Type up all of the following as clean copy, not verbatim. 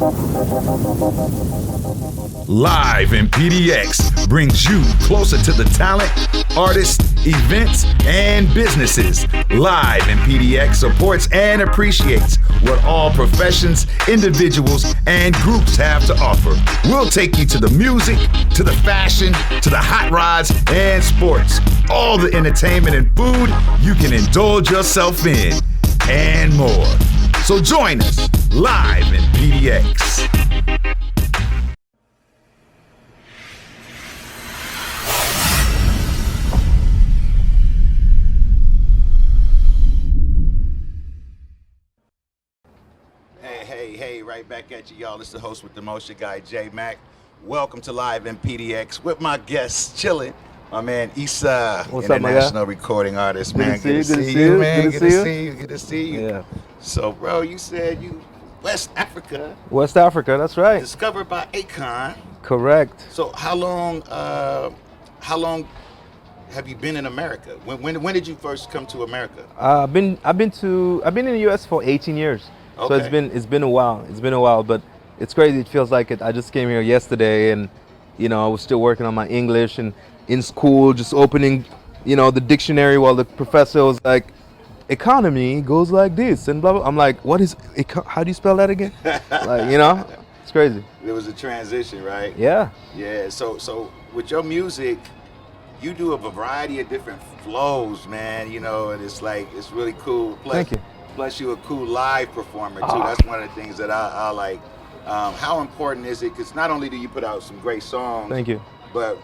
Live in PDX brings you closer to the talent, artists, events, and businesses. Live in PDX supports and appreciates what all professions, individuals, and groups have to offer. We'll take you to the music, to the fashion, to the hot rods and sports. All the entertainment and food you can indulge yourself in, and more. So join us live in PDX. Hey, right back at you, y'all. This is the host with the most, your guy, J Mac. Welcome to Live in PDX with my guests chilling. My man, Issa, international recording artist, man. Good to see you, man. Good to see you. Yeah. So, bro, you said you West Africa. West Africa, that's right. Discovered by Akon. Correct. So, how long have you been in America? When did you first come to America? I've been in the US for 18 years. Okay. So it's been a while, but it's crazy. It feels like it. I just came here yesterday, and I was still working on my English and in school, just opening, the dictionary while the professor was like, economy goes like this and blah blah. I'm like, what is? How do you spell that again? It's crazy. There was a transition, right? Yeah. Yeah. So with your music, you do a variety of different flows, man. And it's really cool. Thank you. Plus, you're a cool live performer too. That's one of the things that I like. How important is it? Because not only do you put out some great songs, thank you, but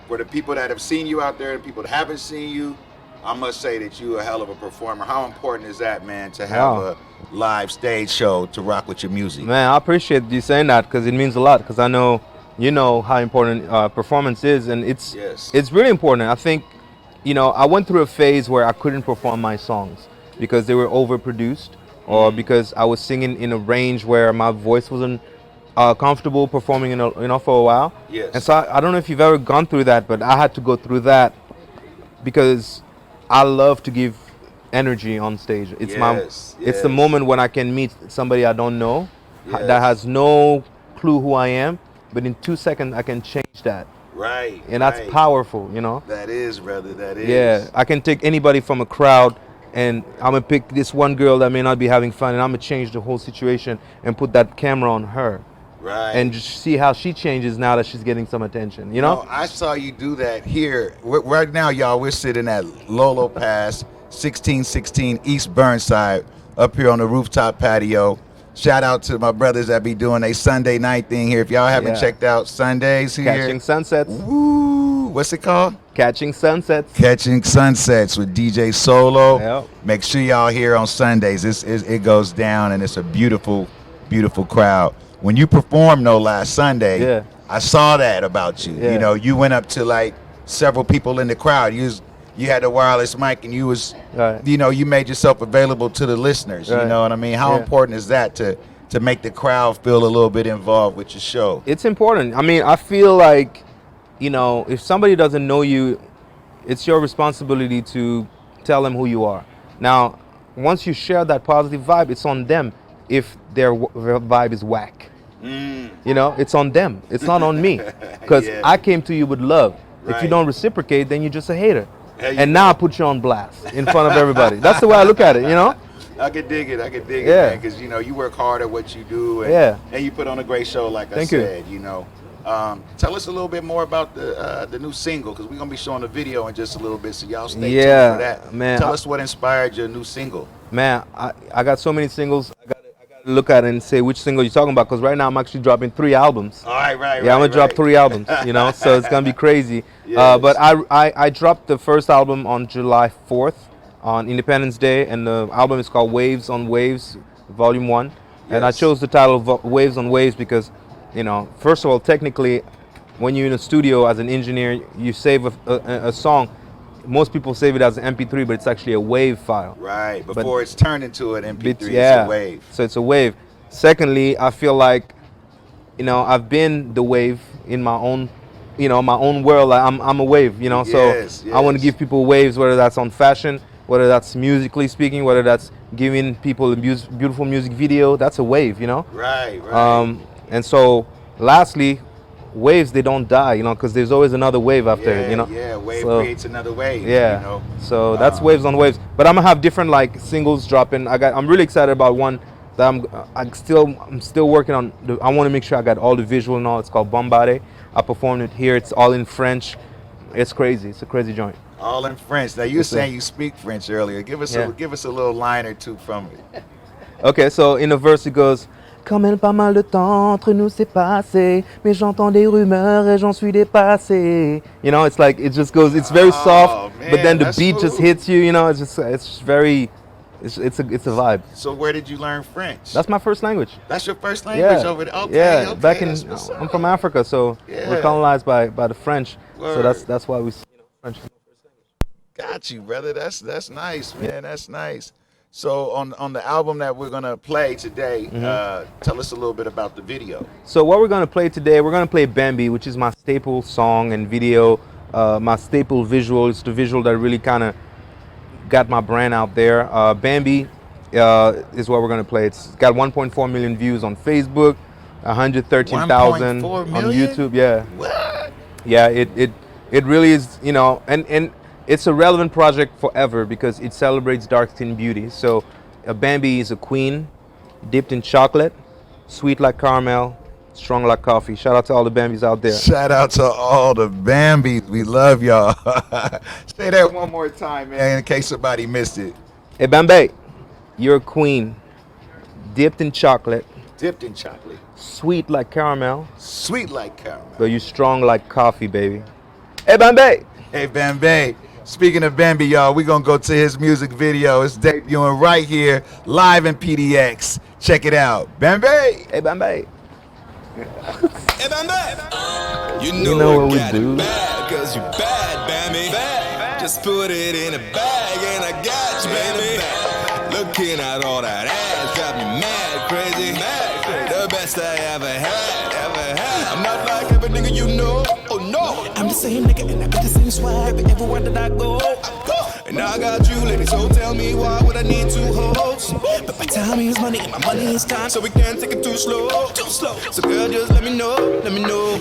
for the people that have seen you out there and people that haven't seen you, I must say that you're a hell of a performer. How important is that, man, to have a live stage show to rock with your music? Man, I appreciate you saying that because it means a lot. Because I know how important performance is, and it's really important. I think I went through a phase where I couldn't perform my songs because they were overproduced, or because I was singing in a range where my voice wasn't comfortable performing for a while. Yes. And so I don't know if you've ever gone through that, but I had to go through that because I love to give energy on stage. It's the moment when I can meet somebody I don't know that has no clue who I am, but in 2 seconds I can change that. Right. And that's powerful, That is, brother. That is. Yeah, I can take anybody from a crowd, and I'm gonna pick this one girl that may not be having fun, and I'm gonna change the whole situation and put that camera on her. Right. And just see how she changes now that she's getting some attention, I saw you do that here. Right now, y'all, we're sitting at Lolo Pass, 1616 East Burnside, up here on the rooftop patio. Shout out to my brothers that be doing a Sunday night thing here. If y'all haven't checked out Sundays here. Catching Sunsets. Woo! What's it called? Catching Sunsets. Catching Sunsets with DJ Solo. Yep. Make sure y'all here on Sundays. It goes down, and it's a beautiful, beautiful crowd. When you performed last Sunday, I saw that about you. Yeah. You went up to several people in the crowd. You had the wireless mic, and you was, you made yourself available to the listeners. Right. You know what I mean? How important is that to make the crowd feel a little bit involved with your show? It's important. I mean, I feel like, if somebody doesn't know you, it's your responsibility to tell them who you are. Now, once you share that positive vibe, it's on them if their vibe is whack. It's on them. It's not on me. Because I came to you with love. Right. If you don't reciprocate, then you're just a hater. Now I put you on blast in front of everybody. That's the way I look at it, I could dig it, man, because you work hard at what you do, and you put on a great show, like I said. Tell us a little bit more about the new single, because we're gonna be showing a video in just a little bit, so y'all stay tuned for that. Man, tell us what inspired your new single. Man, I got so many singles. I got to look at it and say which single you're talking about, because right now I'm actually dropping 3 albums. All right. Yeah, I'm gonna drop 3 albums. So it's gonna be crazy. Yes. But I dropped the first album on July 4th on Independence Day, and the album is called Waves on Waves, Volume 1. Yes. And I chose the title Waves on Waves because, first of all, technically, when you're in a studio as an engineer, you save a song. Most people save it as an MP3, but it's actually a wave file. Right, before it's turned into an MP3, it's a wave. So it's a wave. Secondly, I feel like, I've been the wave in my own, my own world. I'm a wave, so I want to give people waves, whether that's on fashion, whether that's musically speaking, whether that's giving people a beautiful music video. That's a wave, you know. Right. And so, lastly, waves, they don't die, you know, because there's always another wave after it, you know. Yeah, wave So, creates another wave. yeah. You know? So that's waves on waves. But I'm gonna have different like singles dropping. I'm really excited about one that I'm still working on. I want to make sure I got all the visual and all. It's called Bombade. I performed it here. It's all in French. It's crazy. It's a crazy joint. All in French. Now you were saying you speak French earlier. Give us a little line or two from it. Okay, so in the verse it goes. Quand même pas mal de temps entre nous s'est passé, mais j'entends des rumeurs et j'en suis dépassé. You know, it's like it just goes. It's very soft, man, but then the beat smooth. just hits you. You know, it's just very. It's a vibe. So where did you learn French? That's my first language. That's your first language over there. Okay, okay, back in I'm from Africa, so we're colonized by the French. Word. So that's why we French. Got you, brother. That's nice, man. That's nice. So on the album that we're gonna play today, tell us a little bit about the video. So what we're gonna play today, we're gonna play Bambi, which is my staple song and video, my staple visual. It's the visual that really kind of got my brand out there. Bambi is what we're gonna play. It's got 1.4 million views on Facebook, 113,000 on YouTube. Yeah. What? Yeah, it really is, you know, and it's a relevant project forever because it celebrates dark skin beauty. So Bambi is a queen, dipped in chocolate, sweet like caramel, strong like coffee. Shout out to all the Bambis out there. Shout out to all the Bambis. We love y'all. Say that one more time, man, in case somebody missed it. Hey Bambi, you're a queen, dipped in chocolate, sweet like caramel, but you're strong like coffee, baby. Hey Bambi. Hey Bambi. Speaking of Bambi, y'all, we're going to go to his music video. It's debuting right here, live in PDX. Check it out. Bambi! Hey, Bambi. Hey, Bambi! You know what we do. Bad, cause you bad, Bambi. Bad. Just put it in a bag and I got you, baby. Looking at all that ass got me mad, crazy. The best I ever had. I'm not like every nigga you know. Oh no, I'm the same nigga and I got the same swag everywhere that I go. And I got you, lady, so tell me why would I need two hoes? But my time is money and my money is time, so we can't take it too slow. So girl, just let me know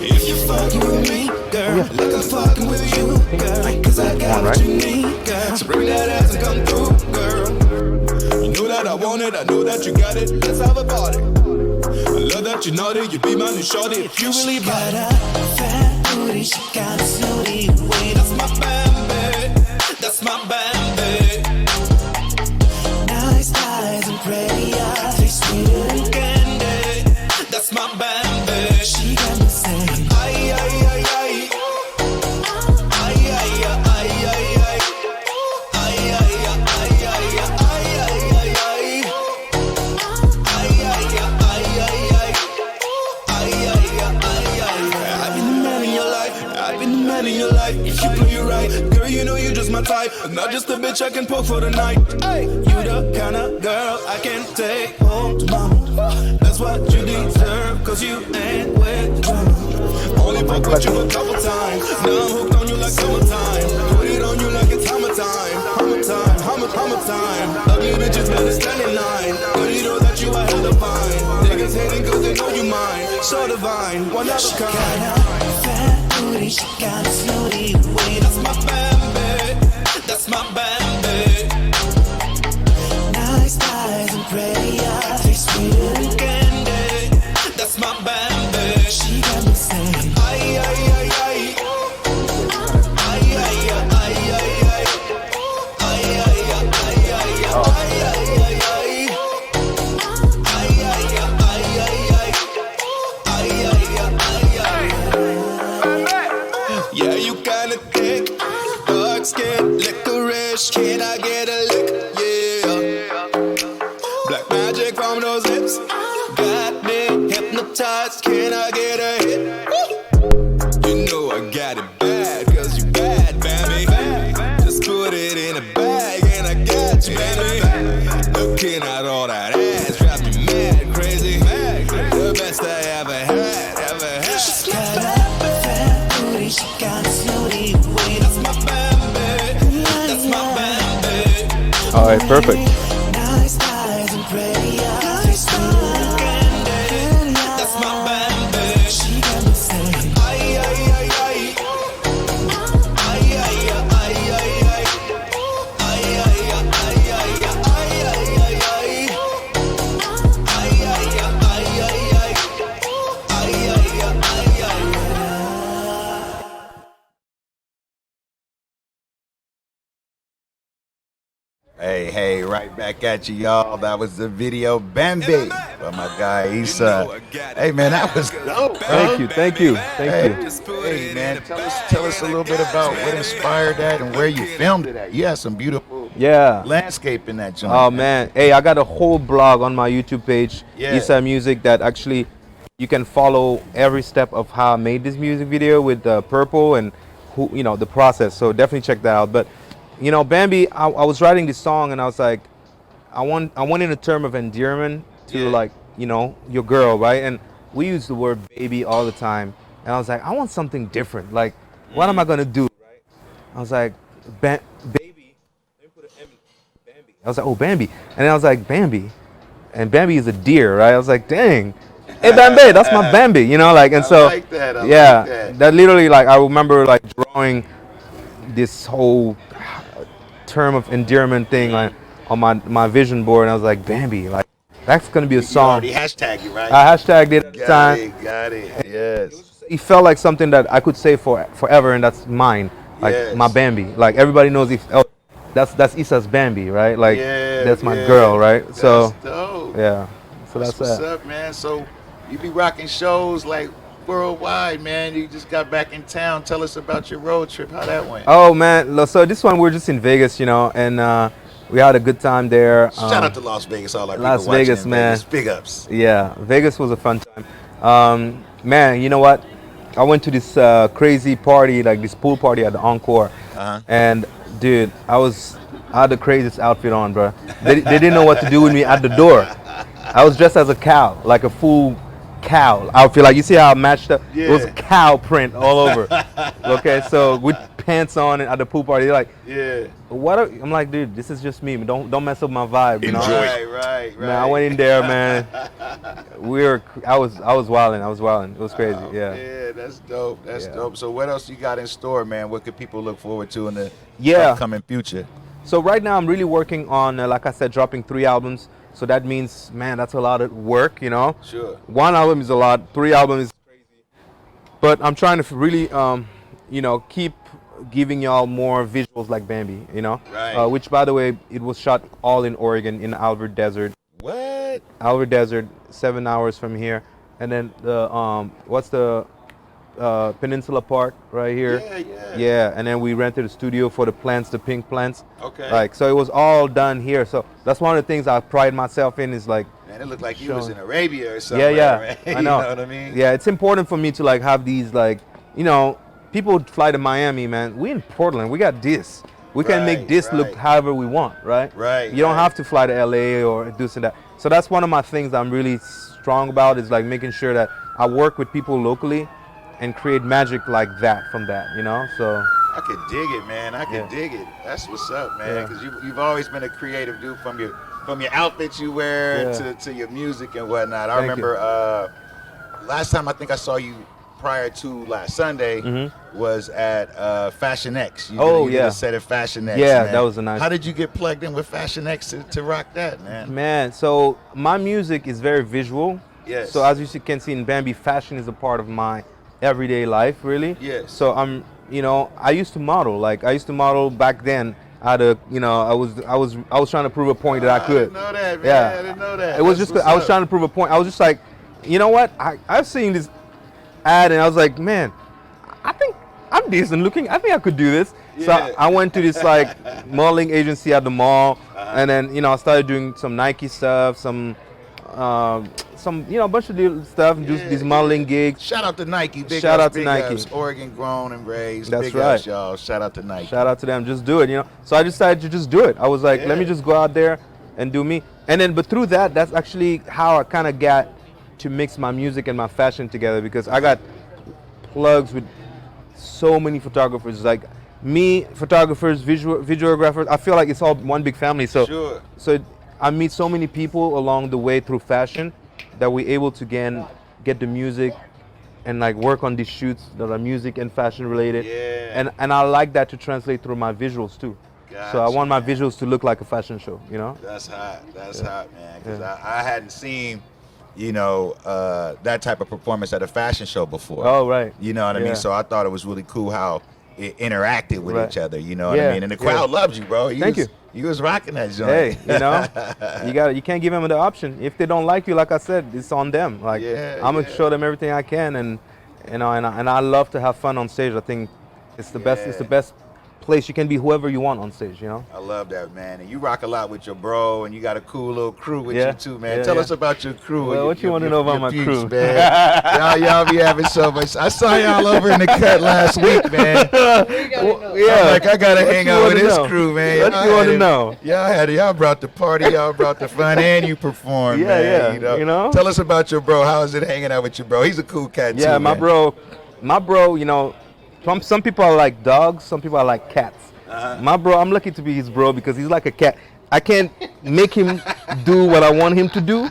if you're fucking with me, girl. Like I'm fucking with you, girl. Cause I got what you need, girl. So bring that ass and come through, girl. You know that I want it, I know that you got it. Let's have a party. I love that you know that you be my new shorty. If you really got a fat booty, she got a snooty way. That's my Bambi, that's my Bambi. Nice eyes and pretty eyes, they sweeter than candy. That's my Bambi. She got me saying, ay, ay, ay, ay. Ay, ay, ay, ay, ay. Ay, ay, ay, ay, ay, ay, ay, ay, ay. In your life, if you play it right, girl, you know you just my type. Not just a bitch I can poke for the night. Hey, you the kind of girl I can take home to mama. That's what you deserve, cause you ain't with the drama. Only fuck with you a couple times. Now I'm hooked on you like summertime. Put it on you like it's hammer time. Hammer time. Ugly bitches better stand in line. But you know that you are hella fine. Niggas hating cause they know you mine. So divine, one of a kind. She got a snooty way. That's my Bambi. That's my Bambi. Nice eyes and pretty eyes, they sweeter than candy. That's my Bambi. She got me saying, ay, ay, ay, ay. Ay, ay, ay, ay, ay. Ay, ay, ay, ay, ay. Ay, ay, ay, ay. Ay, ay, ay, ay. Ay, ay, ay, ay. Yeah, you kinda thick, dark skin, licorice. Can I get a lick? Yeah. Black magic from those lips, got me hypnotized. Can I get a hit? You know I got it bad, cause you bad, baby. Just put it in a bag and I got you, baby. Looking at all that ass, drives me mad, crazy. The best I ever had. She's got a fat booty, she got a snooty way. That's my Bambi, that's my Bambi. All right, perfect. Nice eyes and pretty eyes, sweet candy. That's my baby. She got me saying, ay ay ay ay, ay ay ay ay ay, ay ay ay ay ay ay ay, ay ay ay Hey, right back at you, y'all. That was the video Bambi by my guy Issa. Hey, man, that was dope, bro. Thank you. Hey, man, tell us a little bit about what inspired that and where you filmed it at. You had some beautiful Yeah. landscape in that joint. Oh man, hey, I got a whole blog on my YouTube page, Yeah. Issa Music, that actually you can follow every step of how I made this music video with Purple and who, you know, the process. So definitely check that out. But you know, Bambi, I was writing this song and I was like, I wanted a term of endearment to Yeah. like, you know, your girl, right? And we use the word baby all the time. And I was like, I want something different. Like, what am I gonna do? Right? I was like, baby. Let me put an M in Bambi. I was like, oh, Bambi. And then I was like, Bambi. And Bambi is a deer, right? I was like, dang. Hey, Bambi, that's my Bambi, you know, like, and I so, like that, I yeah, like that. literally, like, I remember, like, drawing this whole term of endearment thing, like, on my vision board, and I was like, Bambi, like, that's gonna be a You song. already hashtagged it, right? I hashtagged it at the time. Got it. Yes. It felt like something that I could say for forever, and that's mine, like Yes. my Bambi. Like everybody knows, if oh, that's Issa's Bambi, right? Like Yeah, that's my yeah. girl, right? That's So dope. yeah, so That's that's what's that. up, man. So you be rocking shows like worldwide, man. You just got back in town. Tell us about your road trip. How that went? Oh man, so this one we're just in Vegas, you know, and we had a good time there. Shout out to Las Vegas, all our Las people watching Vegas, in man. Vegas. Big ups. Yeah, Vegas was a fun time. Man, you know what? I went to this crazy party, like this pool party at the Encore, Uh-huh. and dude, I had the craziest outfit on, bro. They didn't know what to do with me at the door. I was dressed as a cow, like a full cow outfit. Like you see how I matched up? It was Yeah. cow print all over. Okay, so with pants on and at the pool party, they're like, Yeah. I'm like, dude, this is just me. Don't mess up my vibe, you know? Right. Man, I went in there, man. I was wilding. It was crazy. Oh, Yeah. Yeah, that's dope. That's Yeah. dope. So what else you got in store, man? What could people look forward to in the Yeah. upcoming future? So right now I'm really working on, like I said, dropping 3 albums. So that means, man, that's a lot of work, you know? Sure. 1 album is a lot. 3 albums is crazy. But I'm trying to really, you know, keep giving y'all more visuals like Bambi, you know? Right. Which, by the way, it was shot all in Oregon in Albert Desert. What? Albert Desert, 7 hours from here. And then the what's the Peninsula Park right here? Yeah. Yeah, and then we rented a studio for the plants, the pink plants. Okay. Like, so it was all done here. So that's one of the things I pride myself in, is like, Man, it looked like you was Showing. in Arabia or something. yeah, Right? I know. You know what I mean? Yeah, it's important for me to like have these, like, you know, people fly to Miami, man. We in Portland, we got this. We can make Right, this look right. however we want, right? Right, You don't right. have to fly to LA or this and that. So that's one of my things I'm really strong about, is like making sure that I work with people locally and create magic like that from that, you know? So I could dig it, man. I could Yeah. dig it. That's what's up, man. Yeah. Because you've always been a creative dude from your outfits you wear Yeah. to your music and whatnot. I Thank remember last time I think I saw you prior to last Sunday was at Fashion X. You Oh, did, you did yeah. a set at Fashion X. Yeah, man. that was a nice- How did you get plugged in with Fashion X to rock that, man? man, so my music is very visual. Yes. So as you can see in Bambi, fashion is a part of my everyday life, really. Yes. So you know, I used to model. Like I used to model back then. You know, I was trying to prove a point that I I could. didn't know that, man. Yeah. I didn't know that. It was That's just, I was what's trying up. to prove a point. I was just like, you know what? I've seen this ad and I was like, man, I think I'm decent looking. I think I could do this. So Yeah. I went to this like modeling agency at the mall, and then, you know, I started doing some Nike stuff, some you know, a bunch of stuff, just Yeah, these modeling yeah. gigs. Shout out to Nike. Big Shout ups, out to big Nike. ups. Oregon grown and raised. That's big right. Ups, y'all. Shout out to Nike. Shout out to them. Just do it, you know. So I decided to just do it. I was like, let me Yeah. just go out there and do me. And then, but through that, that's actually how I kind of got to mix my music and my fashion together, because I got plugs with so many photographers. Like me, photographers, videographers, I feel like it's all one big family. So, Sure. I meet so many people along the way through fashion that we're able to get the music and like work on these shoots that are music and fashion related. Yeah. And I like that to translate through my visuals too. So I Gotcha, want my man. visuals to look like a fashion show, you know? That's hot. That's hot, man. Because Yeah. I hadn't seen, that type of performance at a fashion show before. Oh, right. You know what I Yeah. mean? So I thought it was really cool how it interacted with Right. each other. You know what Yeah, I mean? And the crowd yeah. loves you, bro. Thank you. You was rocking that joint. Hey, you can't give them the option. If they don't like you, like I said, it's on them. Like Yeah, I'm gonna yeah. show them everything I can, and I love to have fun on stage. I think it's the best. It's the Yeah. best place you can be whoever you want on stage. You know. I love that, man. And you rock a lot with your bro, and you got a cool little crew with Yeah. you too, man. Yeah, Tell yeah. us about your crew. Well, and what you wanna know about my peeps, crew? man? y'all be having so much. I saw y'all over in the cut last week, man. Yeah. I'm like, I gotta What hang you out with wanna this know? crew, man. What you wanna know? Y'all brought the party, y'all brought the fun, and you performed, Yeah, man. yeah, you know? Tell us about your bro. How is it hanging out with your bro? He's a cool cat too. Yeah, my man. bro. You know, some people are like dogs. Some people are like cats. My bro, I'm lucky to be his bro because he's like a cat. I can't make him do what I want him to do.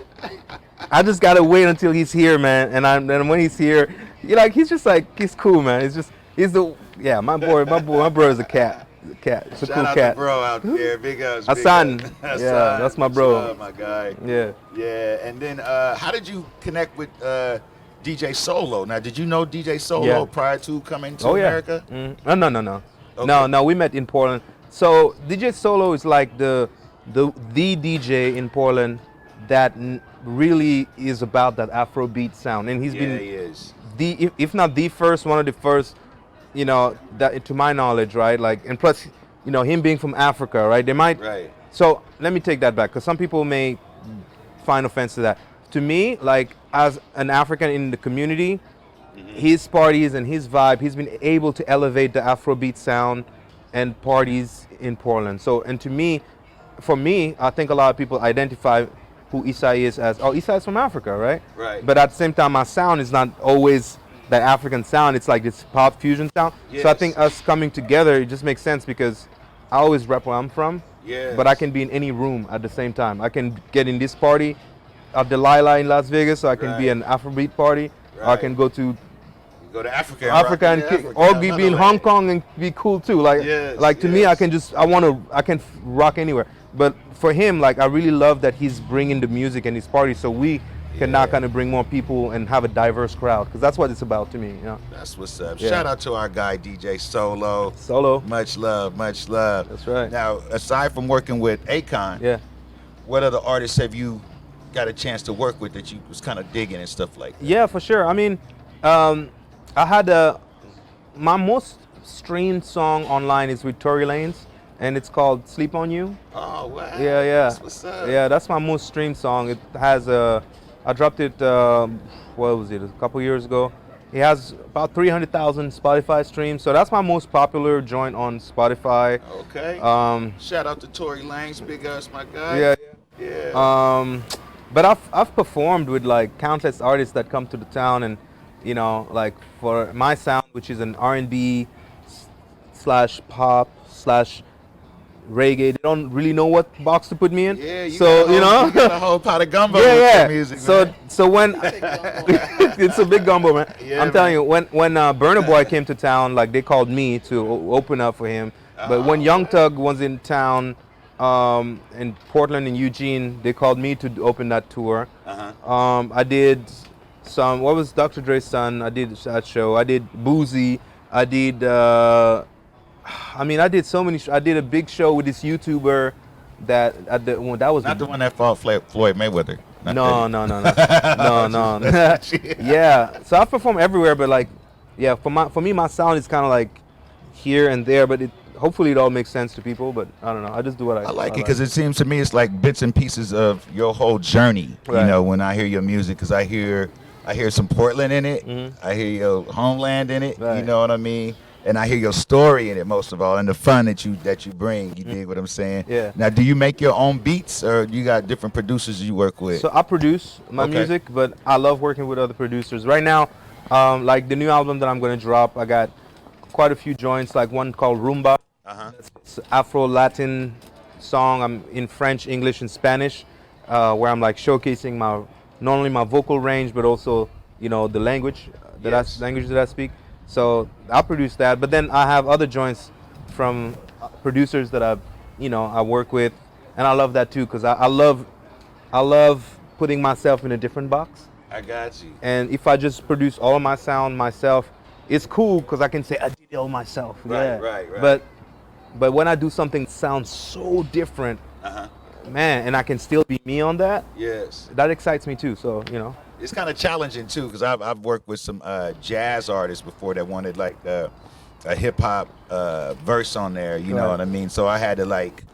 I just gotta wait until he's here, man. And when he's here, he's cool, man. My bro is a cat. He's a cat. It's a Shout cool out cat. to bro out there, big ups. Hassan. big ups. Yeah, Hassan, that's my much bro. love, my guy. Yeah. Yeah, and then how did you connect with DJ Solo? Now, did you know DJ Solo Yeah. prior to coming to Oh yeah. America? No. Okay. No. We met in Portland. So DJ Solo is like the DJ in Portland that really is about that Afrobeat sound, and he's Yeah, been he is. if not the first, one of the first, that to my knowledge, right? Like, and plus, him being from Africa, right? They might. Right. So let me take that back, because some people may find offense to that. To me, like as an African in the community, his parties and his vibe, he's been able to elevate the Afrobeat sound and parties in Portland. So, and for me, I think a lot of people identify who Isai is as, Isai's from Africa, right? Right. But at the same time, my sound is not always that African sound. It's like this pop fusion sound. So I Yes. think us coming together, it just makes sense because I always rep where I'm from. Yes. But I can be in any room at the same time. I can get in this party at Delilah in Las Vegas, so I can be Right. an Afrobeat party. Or I Right. can go to You go to Africa. Africa and kick, or be in Hong Kong and be cool too. Like, Yes, to me, I yes. can rock anywhere. But for him, like, I really love that he's bringing the music and his party, so we can now kind of bring more people and have a diverse crowd, because that's what it's about to me. That's what's up. Yeah. Shout out to our guy DJ Solo. Solo. Much love, much love. That's right. Now, aside from working with Akon, Yeah. what other artists have you got a chance to work with that you was kind of digging and stuff like that? Yeah, for sure. I mean, I had my most streamed song online is with Tory Lanez, and it's called "Sleep on You." Oh, wow. Yeah. That's what's up. Yeah, that's my most streamed song. It has I dropped it. What was it? A couple years ago. It has about 300,000 Spotify streams, so that's my most popular joint on Spotify. Okay. Shout out to Tory Lanez, big ups, my guy. Yeah. Yeah. But I've performed with like countless artists that come to the town, and like for my sound, which is an R&B slash pop slash reggae, they don't really know what box to put me in. Yeah, so you got a whole pot of gumbo with yeah. your music, So man. so when it's a big gumbo, man. Yeah, I'm telling man. you, when Burna Boy came to town, like they called me to open up for him. But when Young Thug was in town, in Portland and Eugene, they called me to open that tour. I did some. What was Dr. Dre's son? I did that show. I did Boozy. I did. I did so many. I did a big show with this YouTuber that that was Not the one that fought Floyd Mayweather. Not no, that. no. Yeah. So I perform everywhere, but like, yeah, for me, my sound is kind of like here and there, but hopefully it all makes sense to people. But I don't know. I just do what I like it because it seems to me it's like bits and pieces of your whole journey. Right. You know, when I hear your music, because I hear some Portland in it. I hear your homeland in it. You Right. know what I mean? And I hear your story in it most of all, and the fun that you bring. You dig what I'm saying? Yeah. Now, do you make your own beats, or you got different producers you work with? So I produce my Okay. music, but I love working with other producers. Right now, like the new album that I'm going to drop, I got quite a few joints, like one called Rumba. Uh-huh. It's Afro-Latin song. I'm in French, English, and Spanish, where I'm like showcasing my not only my vocal range but also the language Yes. that I speak. So I produce that, but then I have other joints from producers that I work with, and I love that too because I love putting myself in a different box. I got you. And if I just produce all of my sound myself, it's cool because I can say I did it all myself. Right, right. But when I do something that sounds so different, Uh-huh. man, and I can still be me on that, Yes. that excites me too. So It's kind of challenging too, because I've worked with some jazz artists before that wanted like a hip hop verse on there. You know Right. what I mean? So I had to like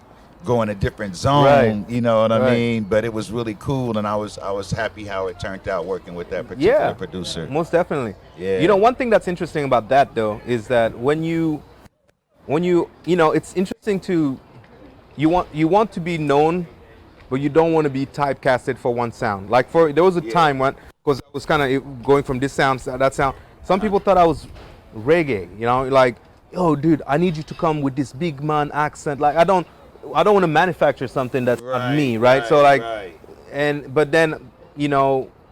go in a different zone. Right. You know what I Right. mean? But it was really cool, and I was happy how it turned out working with that particular producer. Most definitely. Yeah. One thing that's interesting about that though is that when you it's interesting to you want to be known, but you don't want to be typecasted for one sound. Like there was a time when, because I was kind of going from this sound to that sound. Some people thought I was reggae. Like, yo, dude, I need you to come with this big man accent. Like, I don't want to manufacture something that's not me, right? So like, but then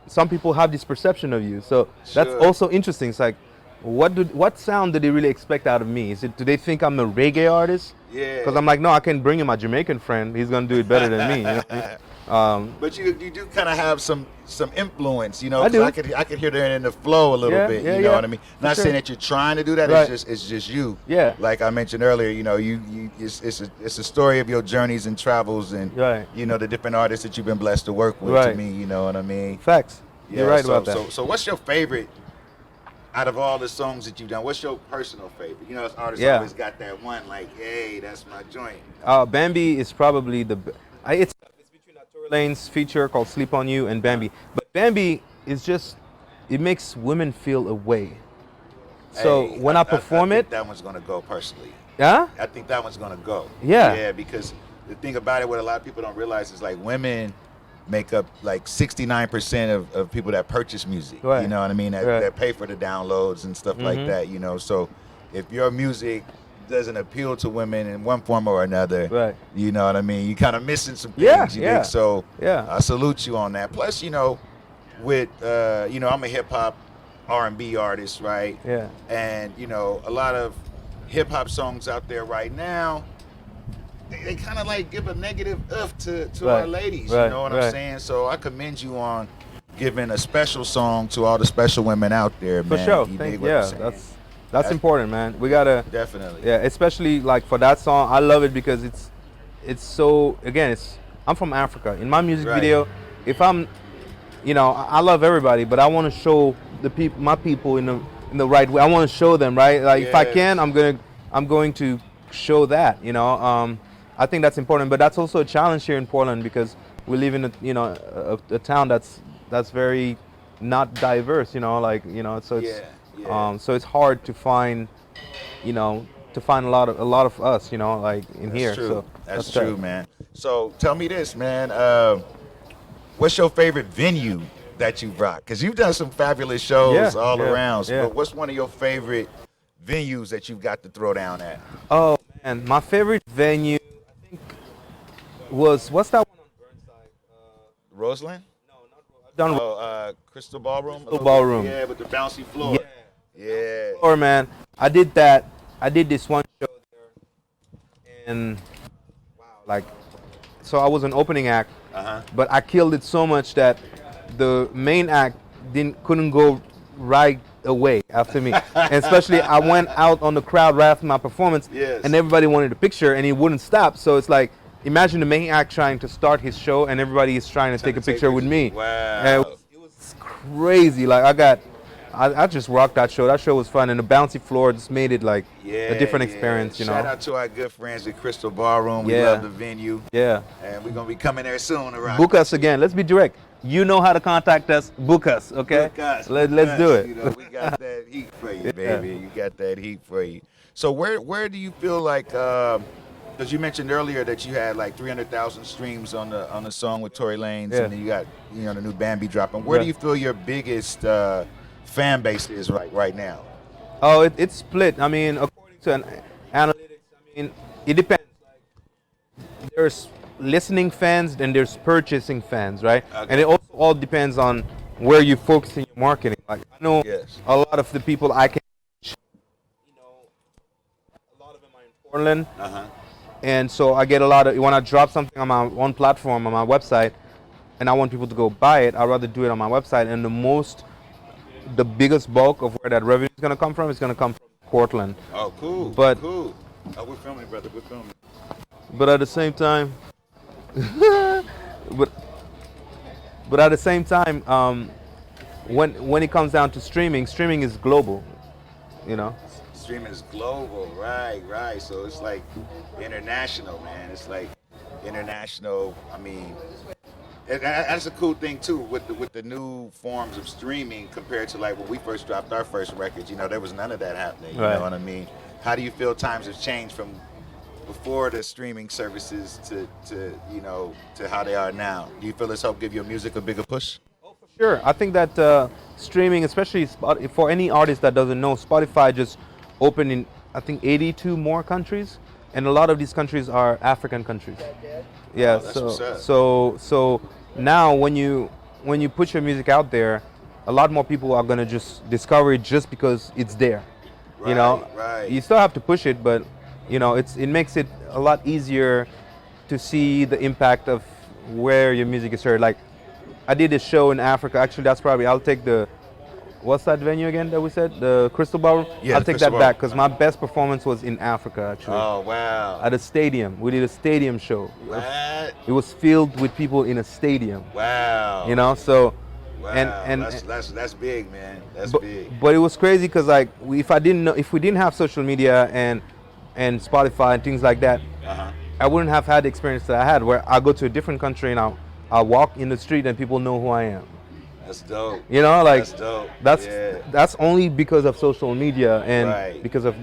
some people have this perception of you. So that's Sure. also interesting. It's like, what sound do they really expect out of me? Do they think I'm a reggae artist? Yeah. Because I'm like, no, I can bring in my Jamaican friend. He's gonna do it better than me. But you do kind of have some influence, I 'cause do. I could hear that in the flow a little Yeah, bit. yeah, You know yeah, what I mean? for Not sure. saying that you're trying to do that. Right. It's just you. Yeah. Like I mentioned earlier, it's a story of your journeys and travels, and Right. the different artists that you've been blessed to work with. Right. To me, you know what I mean? Facts. You're right so, about that. So what's your favorite out of all the songs that you've done? What's your personal favorite? As artists Yeah. always got that one, like, hey, that's my joint. Bambi is probably it's between that Tory Lanez feature called "Sleep on You" and Bambi. But Bambi is just, it makes women feel a way. So Hey, when I perform I think it, that one's gonna go personally. yeah, I think that one's gonna go. Yeah. Yeah, because the thing about it, what a lot of people don't realize is like women make up like 69% of people that purchase music. Right. You know what I mean? That, Right. that pay for the downloads and stuff like that. So if your music doesn't appeal to women in one form or another, Right. you know what I mean? You kind of missing some things. Yeah, You yeah. dig? So Yeah. I salute you on that. Plus, with I'm a hip hop R&B artist, right? Yeah. And a lot of hip hop songs out there right now, they kind of like give a negative to Right. our ladies. Right. You know what I'm Right. saying? So I commend you on giving a special song to all the special women out there, for man. sure. You dig what I'm saying? That's That's- important, man. We gotta. Definitely. Yeah, especially like for that song, I love it because it's so, again, I'm from Africa. In my music Right. video, if I'm, I love everybody, but I want to show my people in the right way. I want to show them, right? Like if I Yes. can, I'm going to show that. I think that's important, but that's also a challenge here in Portland because we live in a town that's very not diverse. So it's Yeah. so it's hard to find a lot of us, like in That's here. true. So That's tough. true, man. So tell me this, man. What's your favorite venue that you've rocked? Because you've done some fabulous shows Yeah, all yeah, around. yeah. But what's one of your favorite venues that you've got to throw down at? Oh man, my favorite venue, I think, what's that one on Burnside? Roseland? No, not I've done Crystal Ballroom? Crystal Ballroom. Yeah, with the bouncy floor. Yeah. Or man, I did that. I did this one show there, and wow, like, so I was an opening act, Uh-huh. but I killed it so much that the main act couldn't go right away after me. And especially I went out on the crowd right after my performance, Yes. and everybody wanted a picture, and he wouldn't stop. So it's like, imagine the main act trying to start his show, and everybody is trying to take a picture with me. Wow. And it was crazy. Like I just rocked that show. That show was fun, and the bouncy floor just made it like a different experience, Shout out to our good friends at Crystal Ballroom. We Yeah. love the venue. Yeah. And we're going to be coming there soon to rock. Book us again. Let's be direct. You know how to contact us. Book us, okay? Book us, Let's book do us. it. We got that heat for you, Yeah. baby. You got that heat for you. So where do you feel like, because you mentioned earlier that you had like 300,000 streams on the song with Tory Lanez, Yeah. and then you got the new Bambi dropping. Where do Yeah. you feel your biggest fan base is right now? Oh, it's split. I mean, according to analytics, I mean, it depends. There's listening fans and there's purchasing fans, right? Okay. And it also all depends on where you focus in your marketing. Like I know Yes. a lot of the people I can, you know, a lot of them are in Portland, Uh-huh. and so I get a lot of when I drop something on my one platform on my website, and I want people to go buy it. I'd rather do it on my website, and the biggest bulk of where that revenue is going to come from is going to come from Portland. Oh, cool. But- cool. Oh, we're filming, brother. We're filming. But at the same time, but at the same time, when it comes down to streaming, streaming is global, you know. Streaming is global, right, right. So it's like international, man. It's like international. I mean, and that's a cool thing too with the new forms of streaming compared to like when we first dropped our first records. You know, there was none of that happening. You Right. know what I mean? How do you feel times have changed from before the streaming services to you know to how they are now? Do you feel this helped give your music a bigger push? Sure, I think that streaming, especially for any artist that doesn't know, Spotify just opened in I think 82 more countries, and a lot of these countries are African countries. Yeah, Oh, that's what's up. so now when you put your music out there, a lot more people are gonna just discover it just because it's there. You know, Right, right. you still have to push it, but you know, it makes it a lot easier to see the impact of where your music is heard. Like, I did a show in Africa. Actually, that's probably I'll take the what's that venue again that we said, the Crystal Ballroom. Yeah, I'll the take Crystal that back Ballroom. because my best performance was in Africa actually, Oh wow. at a stadium. We did a stadium show. What? It was filled with people in a stadium. Wow. You know, so Wow. and that's big, man. That's but, big. but it was crazy because like if we didn't have social media and Spotify and things like that, Uh-huh. I wouldn't have had the experience that I had where I go to a different country and I'll walk in the street and people know who I am. That's dope. You know, like That's dope. that's Yeah. that's only because of social media and Right. because of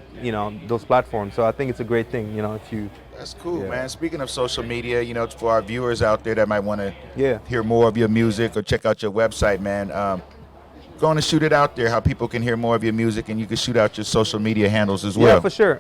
those platforms. So I think it's a great thing. You know, if you That's cool, Yeah. man. Speaking of social media, you know, for our viewers out there that might want to Yeah. hear more of your music or check out your website, man, go on and shoot it out there. How people can hear more of your music, and you can shoot out your social media handles as well. Yeah, for sure.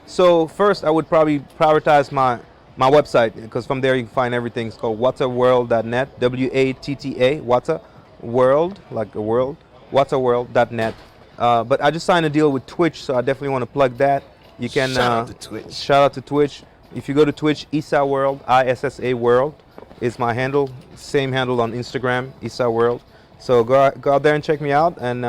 So first, I would probably prioritize my website because from there you can find everything. It's called wattaworld.net. WATTA Watta World, like a world. wattaworld.net. But I just signed a deal with Twitch, so I definitely want to plug that. You can Shout out to Twitch. Shout out to Twitch. If you go to Twitch, Issa World, ISSA World is my handle. Same handle on Instagram, Issa World. So go out there and check me out and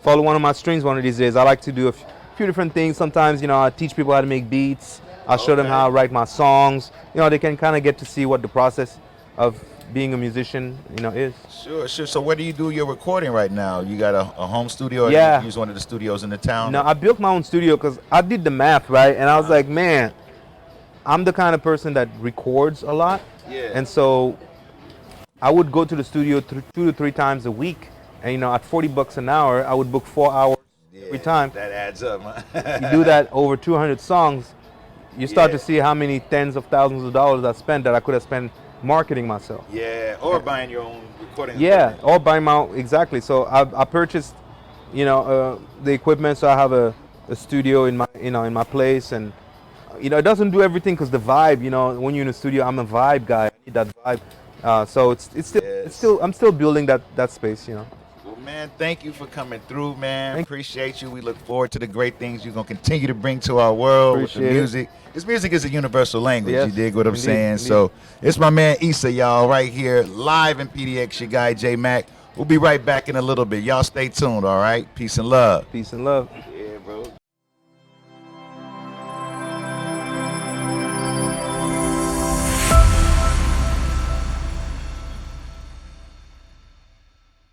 follow one of my streams one of these days. I like to do a few different things. Sometimes, I teach people how to make beats. I show them Okay. how I write my songs. They can kind of get to see what the process of being a musician, is. Sure. So where do you do your recording right now? You got a home studio, or Yeah. you use one of the studios in the town? No, I built my own studio because I did the math, right? And I was like, man, I'm the kind of person that records a lot. Yeah. And so I would go to the studio 2 to 3 times a week. And, at $40 an hour, I would book 4 hours every time. That adds up, huh? You do that over 200 songs, you start Yeah. to see how many tens of thousands of dollars I spent that I could have spent marketing myself. Yeah, or buying your own recording Yeah, equipment. or buy my own, exactly. So I purchased, the equipment, so I have a studio in my place, and it doesn't do everything because the vibe, when you're in a studio, I'm a vibe guy. I need that vibe. So Yes. I'm still building that space, Well, man, thank you for coming through, man. Thank- Appreciate you. We look forward to the great things you're going to continue to bring to our world with Appreciate the it. music. This music is a universal language. Yes, You dig what I'm indeed, saying? indeed. So it's my man Issa, y'all, right here, live in PDX, your guy J Mac. We'll be right back in a little bit. Y'all stay tuned, all right? Peace and love. Peace and love.